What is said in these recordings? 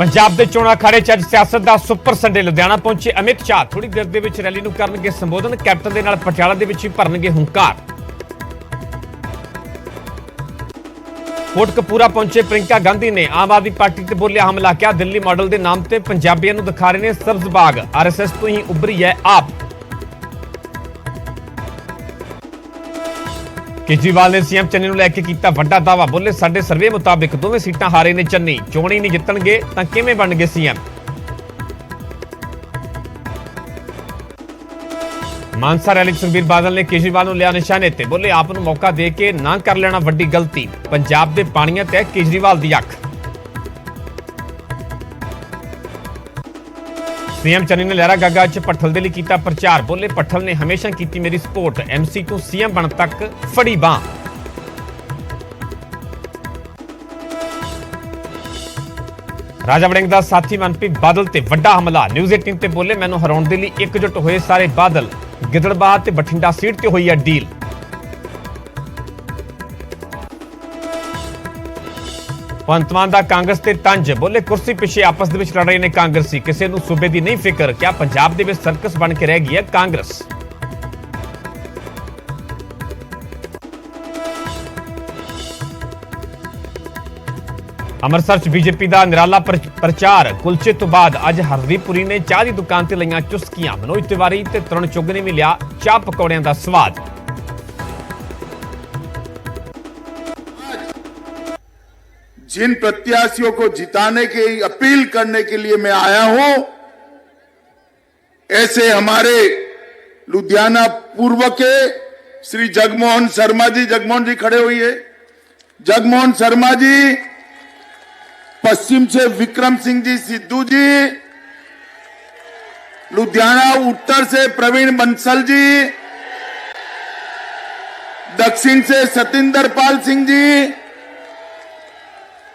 पंजाब के चोण अखाड़े च अज सियासत का सुपर संडे लुधियाना पहुंचे अमित शाह थोड़ी देर दे विच रैली नूं करनगे संबोधन कैप्टन दे नाल पटियाला दे विच भरनगे हुंकार। कोटकपूरा पहुंचे प्रियंका गांधी ने आम आदमी पार्टी ते बोलिया हमला क्या दिल्ली मॉडल के नाम से पंजाबियों नूं दिखा रहे हैं सब्ज बाग आरएसएस तो ही उभरी है आप। केजरीवाल ने सीएम चन्नी लैके किया वड्डा दावा बोले साडे सर्वे मुताबिक दोवें सीटां हारे ने चन्नी चोण ही नहीं जितणगे तां किवें बनणगे सीएम। मानसा रैली सुखबीर बादल ने केजरीवाल नूं लिया निशाने ते बोले आप नूं मौका दे के ना कर लेना वड्डी गलती पंजाब दे पाणियां ते केजरीवाल दी अख। सीएम चन्नी ने लहरा गागा च पट्ठल दे लई कीता प्रचार बोले पट्ठल ने हमेशा की मेरी सपोर्ट एमसी तो सीएम बन तक फड़ी बांह। राजा वड़िंग दा साथी मनप्रीत बादल ते वड्डा हमला न्यूज़ 18 ते बोले मैनू हराउण दे लई एकजुट होए सारे बादल गिदड़बाह ते बठिंडा सीट ते हुई है डील। भगवंत मान दा कांग्रेस ते तंज बोले कुर्सी पिछे आपस दे विच लड़ रहे ने कांग्रेसी किसी नूं सूबे दी नहीं फिक्र क्या पंजाब दे विच सर्कस बन के रह गई है कांग्रेस। अमृतसर च बीजेपी का निराला प्रचार कुलचे तो बाद अज हरदीपुरी ने चाह की दुकान से लईआं चुस्कियां मनोज तिवारी ते तरुण चुग ने भी लिया चाह पकौड़ियां का स्वाद। जिन प्रत्याशियों को जिताने की अपील करने के लिए मैं आया हूं ऐसे हमारे लुधियाना पूर्व के श्री जगमोहन शर्मा जी खड़े हुए। जगमोहन शर्मा जी, पश्चिम से विक्रम सिंह जी सिद्धू जी, लुधियाना उत्तर से प्रवीण बंसल जी, दक्षिण से सतिंदर पाल सिंह जी,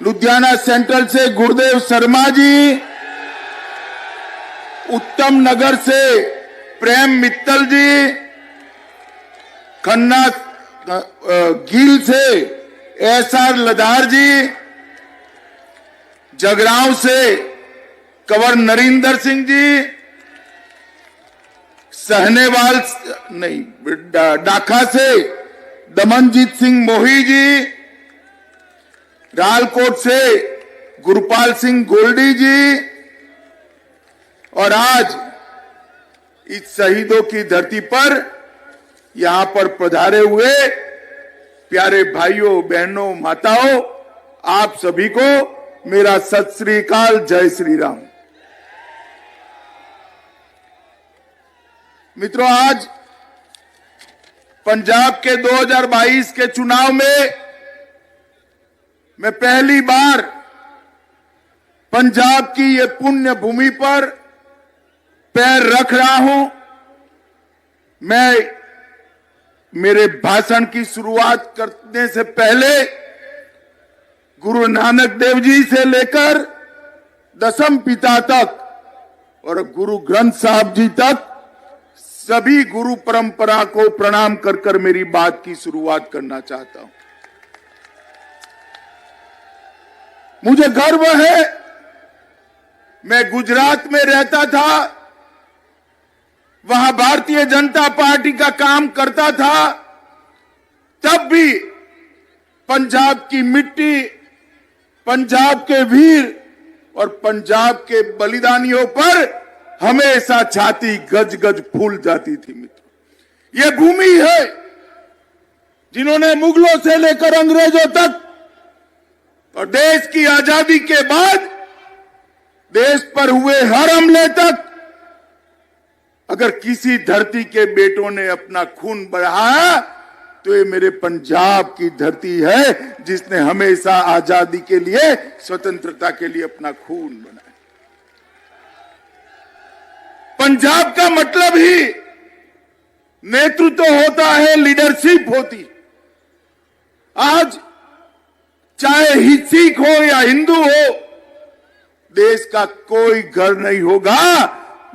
लुधियाना सेंट्रल से गुरुदेव शर्मा जी, उत्तम नगर से प्रेम मित्तल जी, खन्ना गील से एसआर लदार जी, जगरांव से कंवर नरिंदर सिंह जी, सहनेवाल नहीं डाका से दमनजीत सिंह मोही जी, रालकोट से गुरपाल सिंह गोल्डी जी और आज इस शहीदों की धरती पर यहां पर पधारे हुए प्यारे भाइयों बहनों माताओं आप सभी को मेरा सत श्री अकाल जय श्री राम। मित्रों, आज पंजाब के 2022 के चुनाव में मैं पहली बार पंजाब की ये पुण्य भूमि पर पैर रख रहा हूं। मैं मेरे भाषण की शुरुआत करने से पहले गुरु नानक देव जी से लेकर दसम पिता तक और गुरु ग्रंथ साहब जी तक सभी गुरु परंपरा को प्रणाम कर कर मेरी बात की शुरुआत करना चाहता हूं। मुझे गर्व है, मैं गुजरात में रहता था, वहां भारतीय जनता पार्टी का काम करता था, तब भी पंजाब की मिट्टी, पंजाब के वीर और पंजाब के बलिदानियों पर हमेशा छाती गज गज फूल जाती थी। मित्रों, ये भूमि है जिन्होंने मुगलों से लेकर अंग्रेजों तक और देश की आजादी के बाद देश पर हुए हर हमले तक अगर किसी धरती के बेटों ने अपना खून बहाया तो ये मेरे पंजाब की धरती है जिसने हमेशा आजादी के लिए, स्वतंत्रता के लिए अपना खून बनाया। पंजाब का मतलब ही नेतृत्व होता है, लीडरशिप होती। आज चाहे ही सिख हो या हिंदू हो, देश का कोई घर नहीं होगा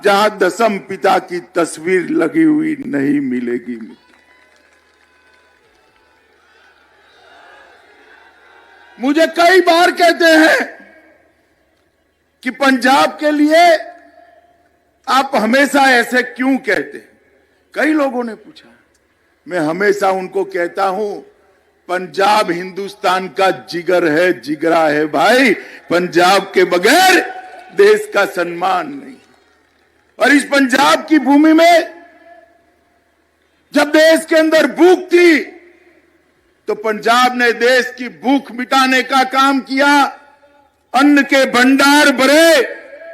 जहां दसम पिता की तस्वीर लगी हुई नहीं मिलेगी। मुझे कई बार कहते हैं कि पंजाब के लिए आप हमेशा ऐसे क्यों कहते हैं। कई लोगों ने पूछा। मैं हमेशा उनको कहता हूं, पंजाब हिंदुस्तान का जिगर है, जिगरा है भाई। पंजाब के बगैर देश का सम्मान नहीं। और इस पंजाब की भूमि में जब देश के अंदर भूख थी तो पंजाब ने देश की भूख मिटाने का काम किया, अन्न के भंडार भरे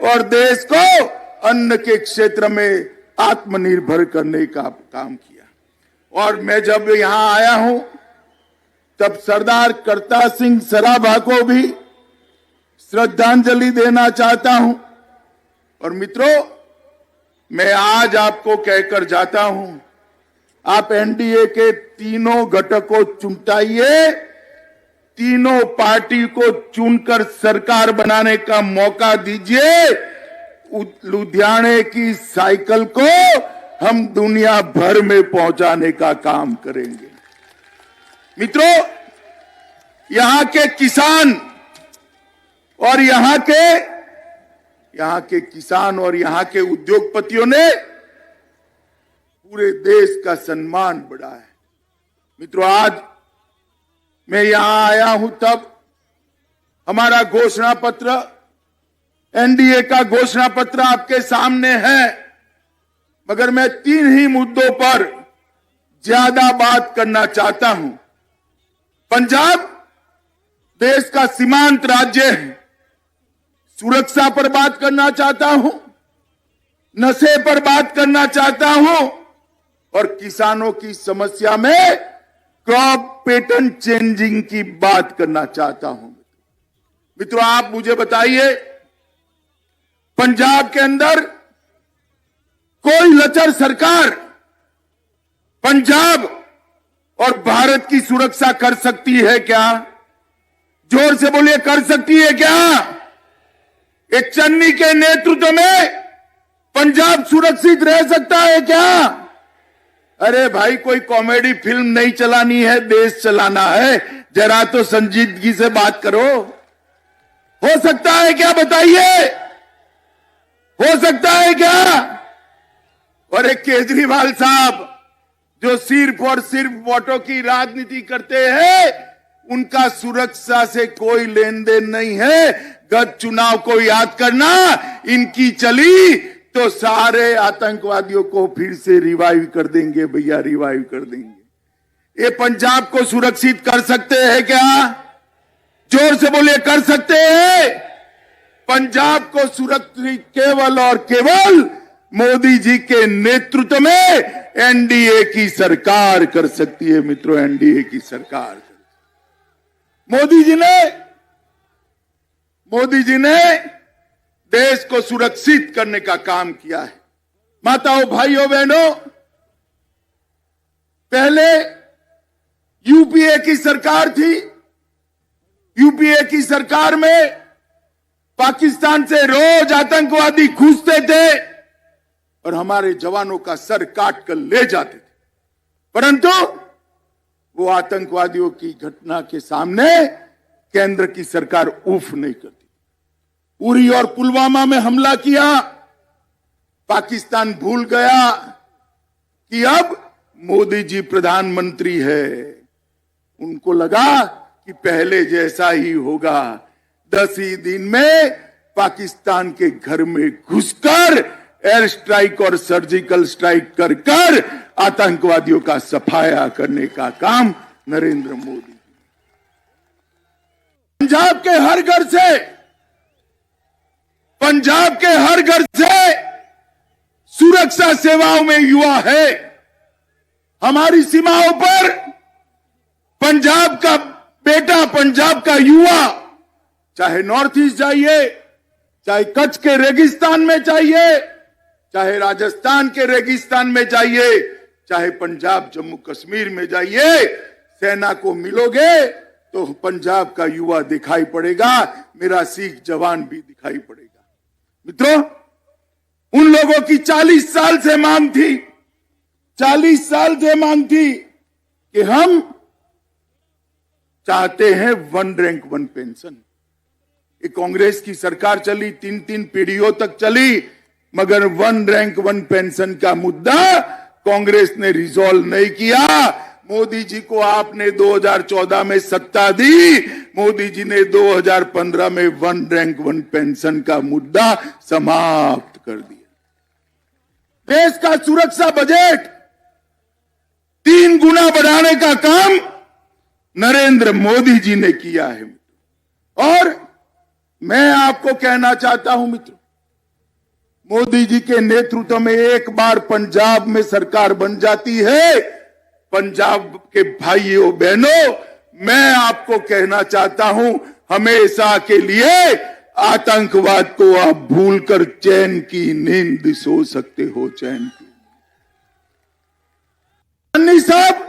और देश को अन्न के क्षेत्र में आत्मनिर्भर करने का काम किया। और मैं जब यहां आया हूं तब सरदार करता सिंह सराभा को भी श्रद्धांजलि देना चाहता हूं। और मित्रों, मैं आज आपको कहकर जाता हूं, आप एनडीए के तीनों घटकों चुनटाइए, तीनों पार्टी को चुनकर सरकार बनाने का मौका दीजिए। लुधियाने की साइकिल को हम दुनिया भर में पहुंचाने का काम करेंगे। मित्रों, यहां के किसान और यहां के उद्योगपतियों ने पूरे देश का सम्मान बढ़ाया है। मित्रों, आज मैं यहां आया हूं तब हमारा घोषणा पत्र, एनडीए का घोषणा पत्र आपके सामने है, मगर मैं 3 ही मुद्दों पर ज्यादा बात करना चाहता हूं। पंजाब देश का सीमांत राज्य है, सुरक्षा पर बात करना चाहता हूं, नशे पर बात करना चाहता हूं और किसानों की समस्या में क्रॉप पैटर्न चेंजिंग की बात करना चाहता हूं। मित्रों, आप मुझे बताइए, पंजाब के अंदर कोई लचर सरकार पंजाब और भारत की सुरक्षा कर सकती है क्या? जोर से बोलिए, कर सकती है क्या? एक चन्नी के नेतृत्व में पंजाब सुरक्षित रह सकता है क्या? अरे भाई, कोई कॉमेडी फिल्म नहीं चलानी है, देश चलाना है। जरा तो संजीदगी से बात करो। हो सकता है क्या? बताइए, हो सकता है क्या? और एक केजरीवाल साहब जो सिर्फ और सिर्फ वोटों की राजनीति करते हैं, उनका सुरक्षा से कोई लेन देन नहीं है। गत चुनाव को याद करना, इनकी चली तो सारे आतंकवादियों को फिर से रिवाइव कर देंगे भैया, रिवाइव कर देंगे। ये पंजाब को सुरक्षित कर सकते हैं क्या? जोर से बोलिए, कर सकते हैं? पंजाब को सुरक्षित केवल और केवल मोदी जी के नेतृत्व में एनडीए की सरकार कर सकती है। मित्रों, एनडीए की सरकार मोदी जी ने देश को सुरक्षित करने का काम किया है। माताओं, भाइयों, बहनों, पहले यूपीए की सरकार थी। यूपीए की सरकार में पाकिस्तान से रोज आतंकवादी घुसते थे और हमारे जवानों का सर काट कर ले जाते थे, परंतु वो आतंकवादियों की घटना के सामने केंद्र की सरकार उफ नहीं करती। उरी और पुलवामा में हमला किया, पाकिस्तान भूल गया कि अब मोदी जी प्रधानमंत्री है। उनको लगा कि पहले जैसा ही होगा। 10 ही दिन में पाकिस्तान के घर में घुसकर एयर स्ट्राइक और सर्जिकल स्ट्राइक कर आतंकवादियों का सफाया करने का काम नरेंद्र मोदी। पंजाब के हर घर से सुरक्षा सेवाओं में युवा है। हमारी सीमाओं पर पंजाब का बेटा, पंजाब का युवा, चाहे नॉर्थ ईस्ट जाइए, चाहे कच्छ के रेगिस्तान में जाइए, चाहे राजस्थान के रेगिस्तान में जाइए, चाहे पंजाब जम्मू कश्मीर में जाइए, सेना को मिलोगे तो पंजाब का युवा दिखाई पड़ेगा, मेरा सिख जवान भी दिखाई पड़ेगा। मित्रों, उन लोगों की 40 साल से मांग थी, 40 साल से मांग थी कि हम चाहते हैं 1 रैंक 1 पेंशन। ये कांग्रेस की सरकार चली, 3-3 पीढ़ियों तक चली, मगर 1 रैंक 1 पेंशन का मुद्दा कांग्रेस ने रिजॉल्व नहीं किया। मोदी जी को आपने 2014 में सत्ता दी, मोदी जी ने 2015 में 1 रैंक 1 पेंशन का मुद्दा समाप्त कर दिया। देश का सुरक्षा बजट 3 गुना बढ़ाने का काम नरेंद्र मोदी जी ने किया है। और मैं आपको कहना चाहता हूं मित्रों, मोदी जी के नेतृत्व में एक बार पंजाब में सरकार बन जाती है, पंजाब के भाइयों बहनों, मैं आपको कहना चाहता हूं, हमेशा के लिए आतंकवाद को आप भूलकर चैन की नींद सो सकते हो। चैन की अन्नी साहब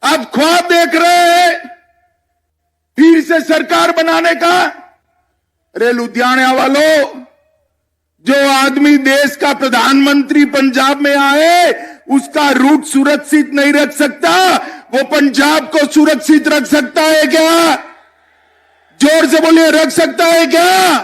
आप ख्वाब देख रहे हैं फिर से सरकार बनाने का। अरे लुधियाना वालों, जो आदमी देश का प्रधानमंत्री पंजाब में आए उसका रूट सुरक्षित नहीं रख सकता, वो पंजाब को सुरक्षित रख सकता है क्या? जोर से बोलिए, रख सकता है क्या?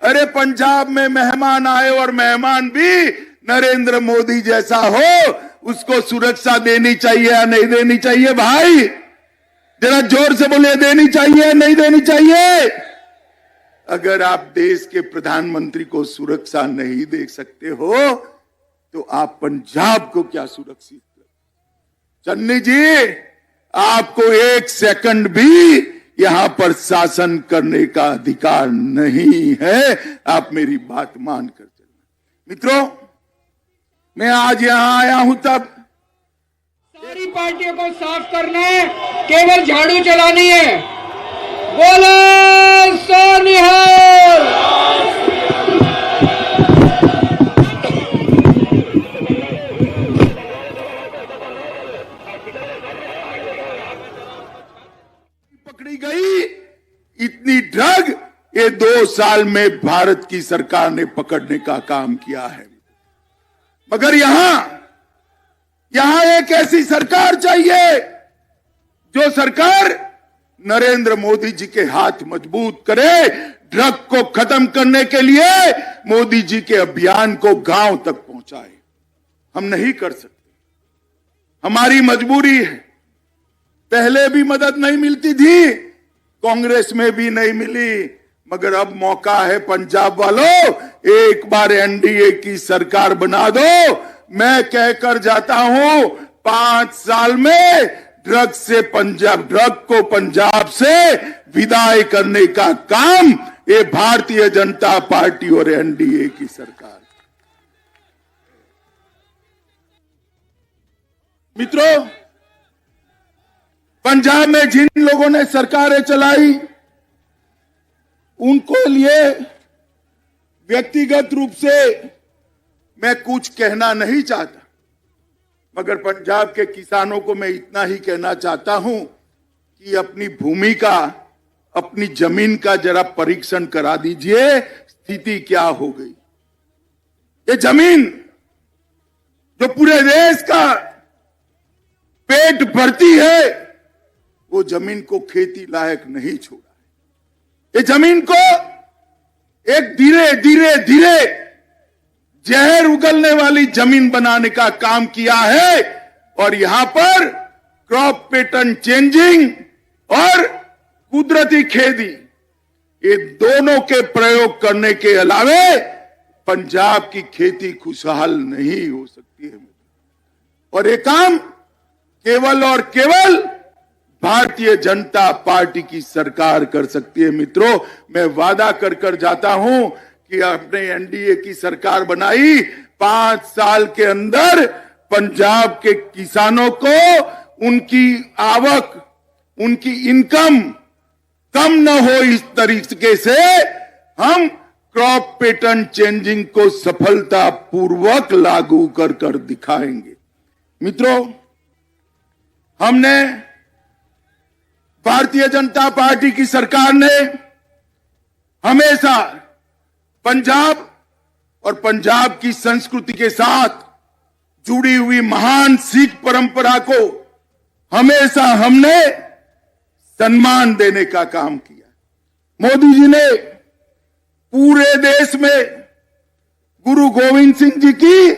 अरे पंजाब में मेहमान आए और मेहमान भी नरेंद्र मोदी जैसा हो, उसको सुरक्षा देनी चाहिए या नहीं देनी चाहिए? भाई जरा जोर से बोलिए, देनी चाहिए नहीं देनी चाहिए? अगर आप देश के प्रधानमंत्री को सुरक्षा नहीं दे सकते हो तो आप पंजाब को क्या सुरक्षित? चन्नी जी, आपको 1 सेकंड भी यहां पर शासन करने का अधिकार नहीं है। आप मेरी बात मानकर चलना। मित्रों, मैं आज यहां आया हूं तब सारी पार्टियों को साफ करना है, केवल झाड़ू चलानी है। बोलो सोनिहाल। पकड़ी गई इतनी ड्रग ये 2 साल में भारत की सरकार ने पकड़ने का काम किया है। मगर यहां एक ऐसी सरकार चाहिए जो सरकार नरेंद्र मोदी जी के हाथ मजबूत करे, ड्रग को खत्म करने के लिए मोदी जी के अभियान को गांव तक पहुंचाए। हम नहीं कर सकते, हमारी मजबूरी है। पहले भी मदद नहीं मिलती थी, कांग्रेस में भी नहीं मिली, मगर अब मौका है पंजाब वालों, एक बार एनडीए की सरकार बना दो। मैं कहकर जाता हूं 5 साल में ड्रग को पंजाब से विदाई करने का काम ये भारतीय जनता पार्टी और एनडीए की सरकार। मित्रों, पंजाब में जिन लोगों ने सरकारें चलाई उनको लिए व्यक्तिगत रूप से मैं कुछ कहना नहीं चाहता, मगर पंजाब के किसानों को मैं इतना ही कहना चाहता हूं कि अपनी भूमि का, अपनी जमीन का जरा परीक्षण करा दीजिए, स्थिति क्या हो गई। ये जमीन जो पूरे देश का पेट भरती है, वो जमीन को खेती लायक नहीं छोड़ा है। ये जमीन को एक धीरे धीरे धीरे जहर उगलने वाली जमीन बनाने का काम किया है। और यहां पर क्रॉप पैटर्न चेंजिंग और कुदरती खेती, ये दोनों के प्रयोग करने के अलावे पंजाब की खेती खुशहाल नहीं हो सकती है। और ये काम केवल और केवल भारतीय जनता पार्टी की सरकार कर सकती है। मित्रों, मैं वादा कर जाता हूं कि आपने एनडीए की सरकार बनाई, 5 साल के अंदर पंजाब के किसानों को उनकी आवक, उनकी इनकम कम न हो, इस तरीके से हम क्रॉप पैटर्न चेंजिंग को सफलतापूर्वक लागू कर दिखाएंगे। मित्रों, हमने, भारतीय जनता पार्टी की सरकार ने हमेशा पंजाब और पंजाब की संस्कृति के साथ जुड़ी हुई महान सिख परंपरा को हमेशा हमने सम्मान देने का काम किया। मोदी जी ने पूरे देश में गुरु गोविंद सिंह जी की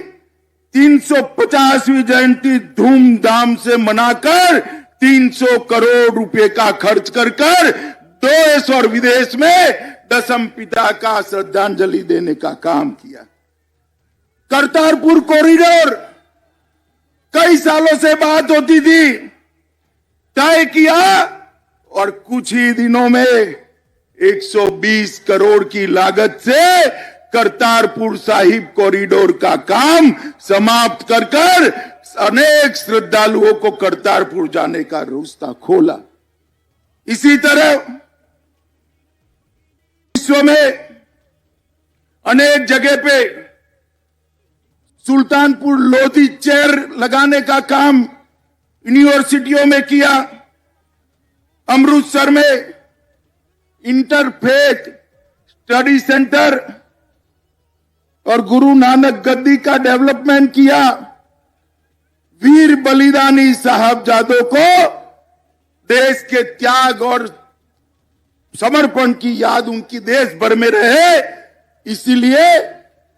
350वीं जयंती धूमधाम से मनाकर 300 करोड़ रुपए का खर्च कर देश और विदेश में दशम पिता का श्रद्धांजलि देने का काम किया। करतारपुर कॉरिडोर कई सालों से बात होती थी, तय किया और कुछ ही दिनों में 120 करोड़ की लागत से करतारपुर साहिब कॉरिडोर का काम समाप्त कर अनेक श्रद्धालुओं को करतारपुर जाने का रास्ता खोला। इसी तरह विश्व में अनेक जगह पे सुल्तानपुर लोधी चेयर लगाने का काम यूनिवर्सिटियों में किया। अमृतसर में इंटरफेथ स्टडी सेंटर और गुरु नानक गद्दी का डेवलपमेंट किया। वीर बलिदानी साहबजादों को देश के त्याग और समर्पण की याद उनकी देश भर में रहे, इसीलिए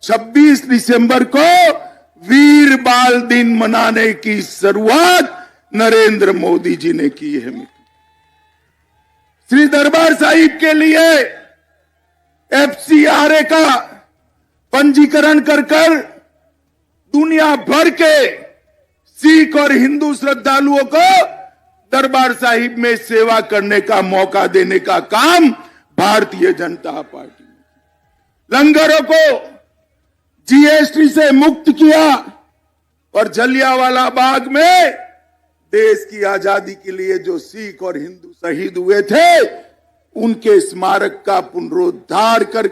26 दिसंबर को वीर बाल दिन मनाने की शुरुआत नरेंद्र मोदी जी ने की है। श्री दरबार साहिब के लिए FCRA का पंजीकरण कर दुनिया भर के सिख और हिंदू श्रद्धालुओं को दरबार साहिब में सेवा करने का मौका देने का काम भारतीय जनता पार्टी ने। लंगरों को GST से मुक्त किया और जलियांवाला बाग में देश की आजादी के लिए जो सिख और हिंदू शहीद हुए थे उनके स्मारक का पुनरुद्धार कर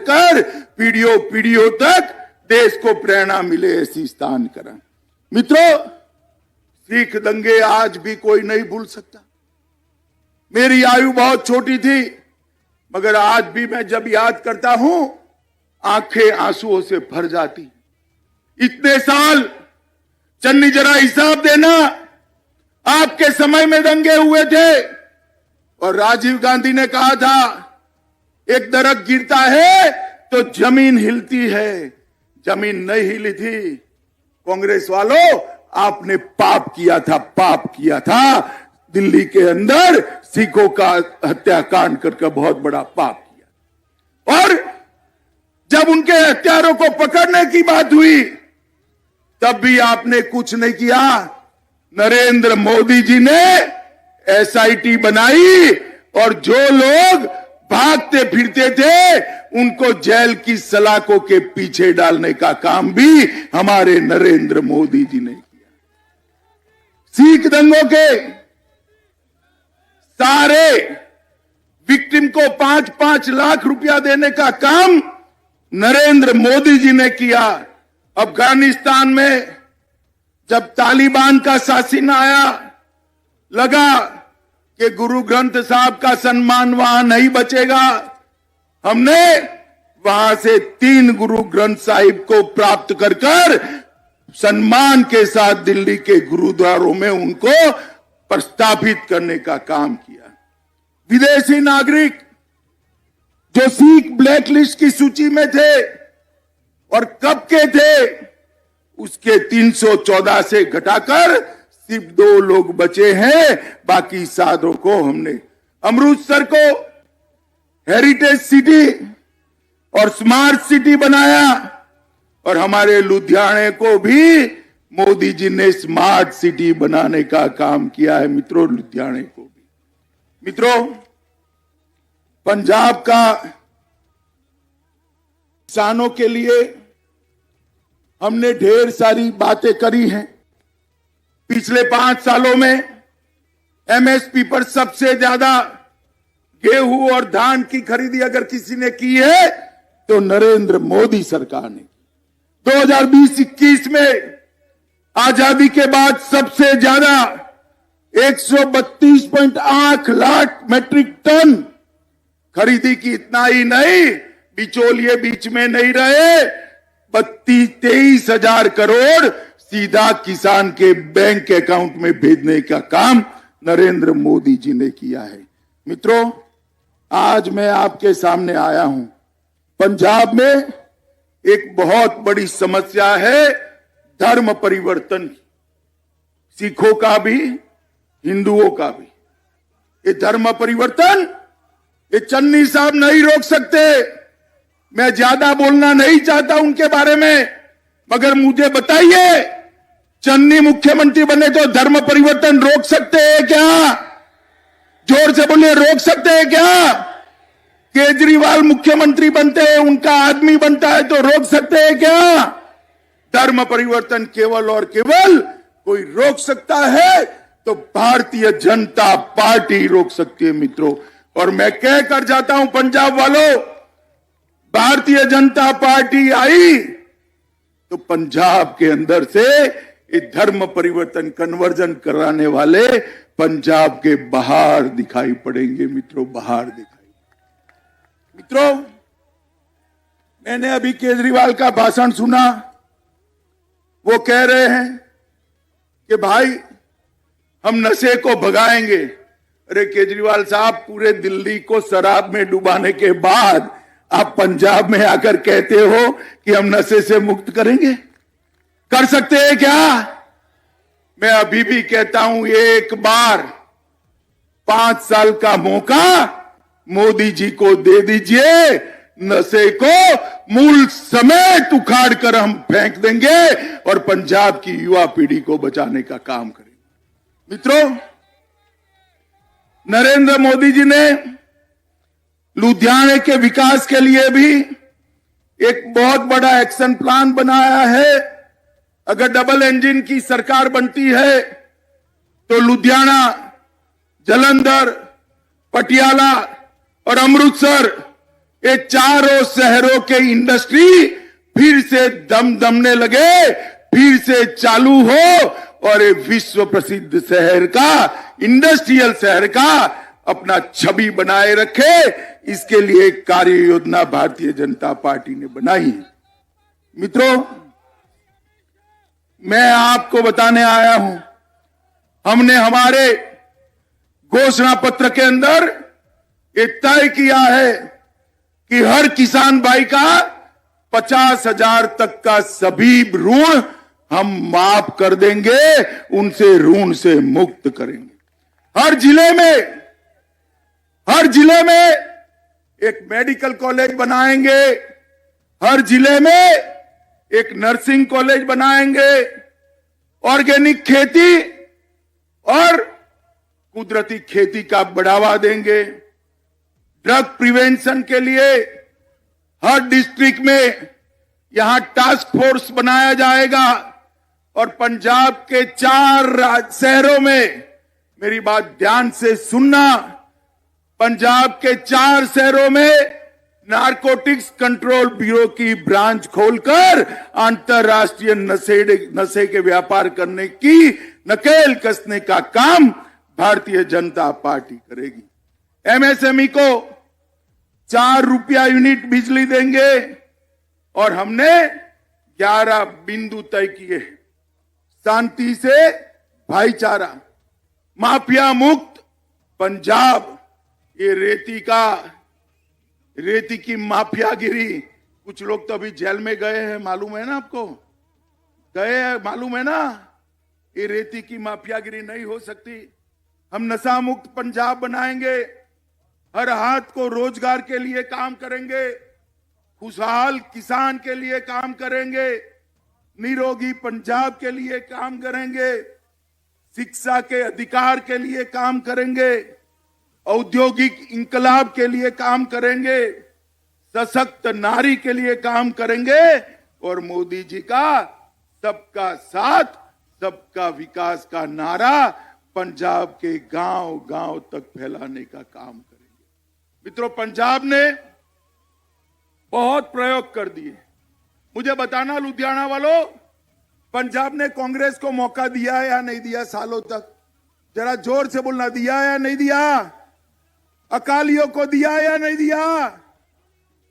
पीढ़ियों तक देश को प्रेरणा मिले ऐसी स्थान करा। मित्रों, सिख दंगे आज भी कोई नहीं भूल सकता। मेरी आयु बहुत छोटी थी, मगर आज भी मैं जब याद करता हूं आंखें आंसुओं से भर जाती। इतने साल चन्नी जरा हिसाब देना, आपके समय में दंगे हुए थे और राजीव गांधी ने कहा था एक दरख्त गिरता है तो जमीन हिलती है। जमीन नहीं हिली थी। कांग्रेस वालों, आपने पाप किया था दिल्ली के अंदर सिखों का हत्याकांड करके बहुत बड़ा पाप किया। और जब उनके हत्यारों को पकड़ने की बात हुई तब भी आपने कुछ नहीं किया। नरेंद्र मोदी जी ने SIT बनाई और जो लोग भागते फिरते थे उनको जेल की सलाखों के पीछे डालने का काम भी हमारे नरेंद्र मोदी जी ने किया। सिख दंगों के सारे विक्टिम को 5-5 लाख रुपया देने का काम नरेंद्र मोदी जी ने किया। अफगानिस्तान में जब तालिबान का शासन आया, लगा कि गुरु ग्रंथ साहब का सम्मान वहां नहीं बचेगा, हमने वहां से 3 गुरु ग्रंथ साहिब को प्राप्त कर सम्मान के साथ दिल्ली के गुरुद्वारों में उनको प्रस्थापित करने का काम किया। विदेशी नागरिक जो सिख ब्लैकलिस्ट की सूची में थे और कब के थे, उसके 314 से घटाकर सिर्फ 2 लोग बचे हैं। बाकी 7 को हमने अमृतसर को हेरिटेज सिटी और स्मार्ट सिटी बनाया और हमारे लुधियाने को भी मोदी जी ने स्मार्ट सिटी बनाने का काम किया है। मित्रों, लुधियाने को भी। मित्रों, पंजाब का किसानों के लिए हमने ढेर सारी बातें करी हैं। पिछले 5 सालों में MSP पर सबसे ज्यादा गेहूं और धान की खरीदी अगर किसी ने की है तो नरेंद्र मोदी सरकार ने। 2020-21 में आजादी के बाद सबसे ज्यादा 132.8 लाख मैट्रिक टन खरीदी की। इतना ही नहीं, बिचौलिए बीच में नहीं रहे, 23 हजार करोड़ सीधा किसान के बैंक अकाउंट में भेजने का काम नरेंद्र मोदी जी ने किया है। मित्रों, आज मैं आपके सामने आया हूं। पंजाब में एक बहुत बड़ी समस्या है धर्म परिवर्तन की, सिखों का भी हिंदुओं का भी। ये धर्म परिवर्तन ये चन्नी साहब नहीं रोक सकते। मैं ज्यादा बोलना नहीं चाहता उनके बारे में, मगर मुझे बताइए, चन्नी मुख्यमंत्री बने तो धर्म परिवर्तन रोक सकते हैं क्या? जोर से बोलिए, रोक सकते हैं क्या? केजरीवाल मुख्यमंत्री बनते हैं, उनका आदमी बनता है तो रोक सकते हैं क्या? धर्म परिवर्तन केवल और केवल कोई रोक सकता है तो भारतीय जनता पार्टी रोक सकती है मित्रों। और मैं कह कर जाता हूं पंजाब वालों, भारतीय जनता पार्टी आई तो पंजाब के अंदर से ये धर्म परिवर्तन कन्वर्जन कराने वाले पंजाब के बाहर दिखाई पड़ेंगे मित्रों, बाहर दिखाई। मित्रों, मैंने अभी केजरीवाल का भाषण सुना। वो कह रहे हैं कि भाई हम नशे को भगाएंगे। अरे केजरीवाल साहब, पूरे दिल्ली को शराब में डुबाने के बाद आप पंजाब में आकर कहते हो कि हम नशे से मुक्त करेंगे? कर सकते हैं क्या? मैं अभी भी कहता हूं, एक बार 5 साल का मौका मोदी जी को दे दीजिए, नशे को मूल समेत उखाड़ कर हम फेंक देंगे और पंजाब की युवा पीढ़ी को बचाने का काम करेंगे। मित्रों, नरेंद्र मोदी जी ने लुधियाने के विकास के लिए भी एक बहुत बड़ा एक्शन प्लान बनाया है। अगर डबल इंजन की सरकार बनती है तो लुधियाना, जालंधर, पटियाला और अमृतसर, ये चारों शहरों के इंडस्ट्री फिर से दमने लगे, फिर से चालू हो और ये विश्व प्रसिद्ध शहर का, इंडस्ट्रियल शहर का अपना छवि बनाए रखे। इसके लिए एक कार्य योजना भारतीय जनता पार्टी ने बनाई है। मित्रों, मैं आपको बताने आया हूं, हमने हमारे घोषणा पत्र के अंदर ये तय किया है कि हर किसान भाई का 50,000 तक का सभी ऋण हम माफ कर देंगे, उनसे ऋण से मुक्त करेंगे। हर जिले में एक मेडिकल कॉलेज बनाएंगे, हर जिले में एक नर्सिंग कॉलेज बनाएंगे, ऑर्गेनिक खेती और कुदरती खेती का बढ़ावा देंगे। ड्रग प्रिवेंशन के लिए हर डिस्ट्रिक्ट में यहां टास्क फोर्स बनाया जाएगा और पंजाब के 4 शहरों में, मेरी बात ध्यान से सुनना, पंजाब के 4 शहरों में नारकोटिक्स कंट्रोल ब्यूरो की ब्रांच खोलकर अंतरराष्ट्रीय नशे के व्यापार करने की नकेल कसने का काम भारतीय जनता पार्टी करेगी। एमएसएमई को 4 रुपया यूनिट बिजली देंगे और हमने 11 बिंदु तय किए। शांति से भाईचारा, माफिया मुक्त पंजाब, ये रेती की माफियागिरी, कुछ लोग तो अभी जेल में गए हैं, मालूम है ना आपको? गए हैं, मालूम है ना? ये रेती की माफियागिरी नहीं हो सकती। हम नशा मुक्त पंजाब बनाएंगे, हर हाथ को रोजगार के लिए काम करेंगे, खुशहाल किसान के लिए काम करेंगे, निरोगी पंजाब के लिए काम करेंगे, शिक्षा के अधिकार के लिए काम करेंगे, औद्योगिक इंकलाब के लिए काम करेंगे, सशक्त नारी के लिए काम करेंगे और मोदी जी का सबका साथ सबका विकास का नारा पंजाब के गांव-गांव तक फैलाने का काम करेंगे। मित्रों, पंजाब ने बहुत प्रयोग कर दिए। मुझे बताना लुधियाना वालों, पंजाब ने कांग्रेस को मौका दिया है या नहीं दिया सालों तक? जरा जोर से बोलना, दिया या नहीं दिया? अकालियों को दिया या नहीं दिया?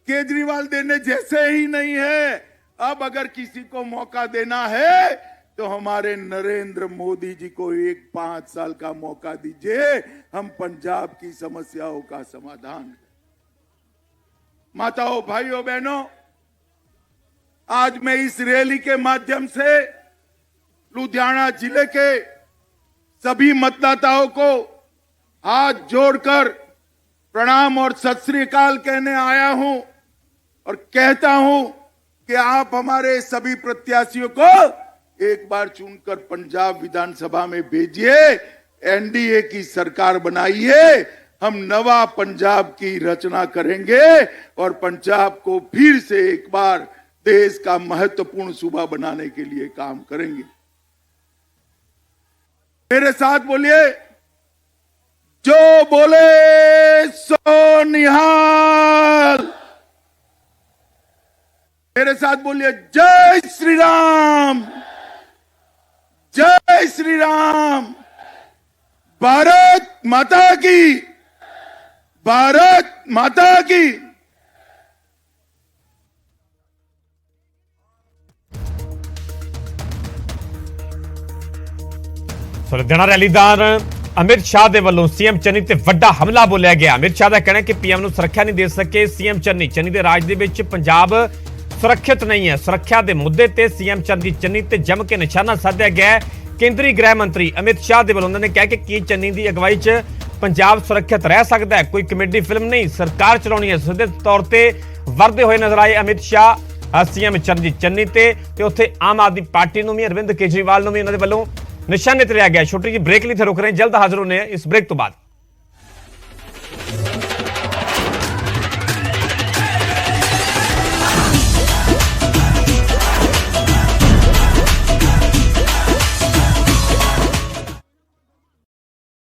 केजरीवाल देने जैसे ही नहीं है। अब अगर किसी को मौका देना है तो हमारे नरेंद्र मोदी जी को 5 साल का मौका दीजिए, हम पंजाब की समस्याओं का समाधान करें। माताओं, भाइयों, बहनों, आज मैं इस रैली के माध्यम से लुधियाना जिले के सभी मतदाताओं को हाथ जोड़कर प्रणाम और सत श्री अकाल कहने आया हूं और कहता हूं कि आप हमारे सभी प्रत्याशियों को एक बार चुनकर पंजाब विधानसभा में भेजिए, एनडीए की सरकार बनाइए। हम नवा पंजाब की रचना करेंगे और पंजाब को फिर से एक बार देश का महत्वपूर्ण सूबा बनाने के लिए काम करेंगे। मेरे साथ बोलिए, जो बोले सो निहाल। मेरे साथ बोलिए, जय श्री राम, जय श्री राम। भारत माता की, भारत माता की। ਲੁਧਿਆਣਾ ਰੈਲੀਦਾਰ ਅਮਿਤ ਸ਼ਾਹ ਦੇ ਵੱਲੋਂ ਸੀਐਮ ਚੰਨੀ ਤੇ ਵੱਡਾ ਹਮਲਾ ਬੋਲਿਆ ਗਿਆ। ਅਮਿਤ ਸ਼ਾਹ ਦਾ ਕਹਿਣਾ ਕਿ ਪੀਐਮ ਨੂੰ ਸੁਰੱਖਿਆ ਨਹੀਂ ਦੇ ਸਕੇ ਸੀਐਮ ਚੰਨੀ ਦੇ ਰਾਜ ਦੇ ਵਿੱਚ ਪੰਜਾਬ ਸੁਰੱਖਿਅਤ ਨਹੀਂ ਹੈ। ਸੁਰੱਖਿਆ ਦੇ ਮੁੱਦੇ ਤੇ ਸੀਐਮ ਚੰਨੀ ਤੇ ਜੰਮ ਕੇ ਨਿਸ਼ਾਨਾ ਸਾਧਿਆ ਗਿਆ। ਕੇਂਦਰੀ ਗ੍ਰਹਿ ਮੰਤਰੀ ਅਮਿਤ ਸ਼ਾਹ ਦੇ ਵੱਲੋਂ ਉਹਨਾਂ ਨੇ ਕਿਹਾ ਕਿ ਕੀ ਚੰਨੀ ਦੀ ਅਗਵਾਈ 'ਚ ਪੰਜਾਬ ਸੁਰੱਖਿਅਤ ਰਹਿ ਸਕਦਾ ਹੈ? ਕੋਈ ਕਮੇਡੀ ਫਿਲਮ ਨਹੀਂ, ਸਰਕਾਰ ਚਲਾਉਣੀ ਹੈ। ਸਿੱਧੇ ਤੌਰ ਤੇ ਵਰਦੇ ਹੋਏ ਨਜ਼ਰ ਆਏ ਅਮਿਤ ਸ਼ਾਹ ਸੀਐਮ ਚੰਨੀ ਤੇ ਉੱਥੇ ਆਮ ਆਦਮੀ ਪਾਰਟੀ ਨੂੰ ਵੀ ਅਰਵਿੰਦ ਕੇਜਰੀਵਾਲ ਨੂੰ ਵੀ ਉਹਨਾਂ ਦੇ ਵੱਲੋਂ ਨਿਸ਼ਾਨੇ ਤੇ ਲਿਆ ਗਿਆ। ਛੋਟੀ ਜਿਹੀ ਬ੍ਰੇਕ ਲਈ ਇੱਥੇ ਰੁਕ ਰਹੇ, ਜਲਦ ਹਾਜ਼ਰ ਹੋਣੇ ਇਸ ਬ੍ਰੇਕ ਤੋਂ ਬਾਅਦ।